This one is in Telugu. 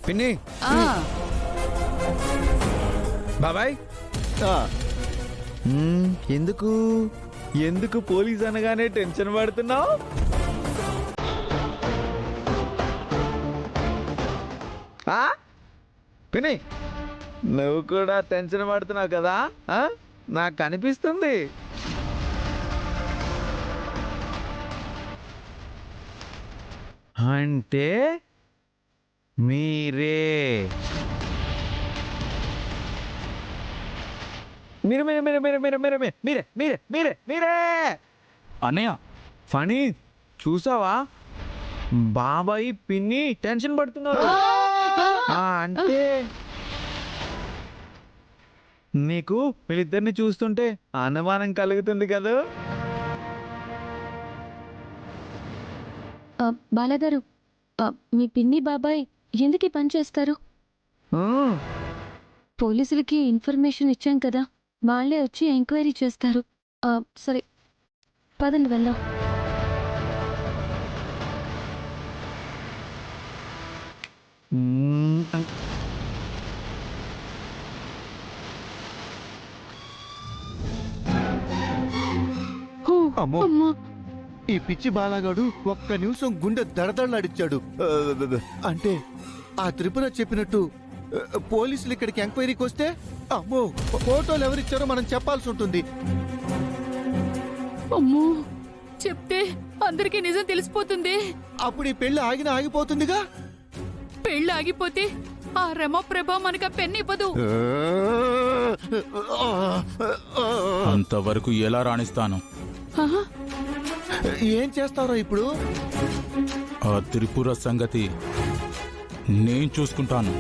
పిన్ని బాబాయ్ ఎందుకు ఎందుకు పోలీస్ అనగానే టెన్షన్ పడుతున్నావు? పిన్ని నువ్వు కూడా టెన్షన్ పడుతున్నావు కదా? నాకు కనిపిస్తుంది. అంటే మీరే మీరే మీరే మీరే మీరే మీరే మీరే మీరే మీరే మీరే మీరే అన్నయ్య ఫణి చూసావా? బాబాయ్ పిన్ని టెన్షన్ పడుతున్నారు. అంటే నీకు వీళ్ళిద్దరిని చూస్తుంటే అనుమానం కలుగుతుంది కదా? బాలగారు, మీ పిన్ని బాబాయ్ ఎందుకు పని చేస్తారు? పోలీసులకి ఇన్ఫర్మేషన్ ఇచ్చాం కదా, వాళ్ళే వచ్చి ఎంక్వైరీ చేస్తారు. సరే పదండి వెళ్దాం. అమ్మో, ఈ పిచ్చి బాలాగాడు ఒక్క నిమిషం గుండె దడదడలాడిచ్చాడు. అంటే ఆ త్రిపుర చెప్పినట్టు పోలీసులు ఇక్కడికి ఎంక్వైరీకి వస్తే అమ్మో ఫోటోలు ఎవరిచ్చారో మనం చెప్పాల్సి ఉంటుంది. అమ్మో, చెప్తే అందరికీ నిజం తెలిసిపోతుంది. అప్పుడు ఈ పెళ్లి ఆగిపోతుందిగా. పెళ్లి ఆగిపోతే ఆ రమాప్రభ మనకు పెన్ను ఇవ్వదు. అంతవరకు ఎలా రాణిస్తాను? ఏం చేస్తారో ఇప్పుడు? ఆ త్రిపుర సంగతి నేను చూసుకుంటాను.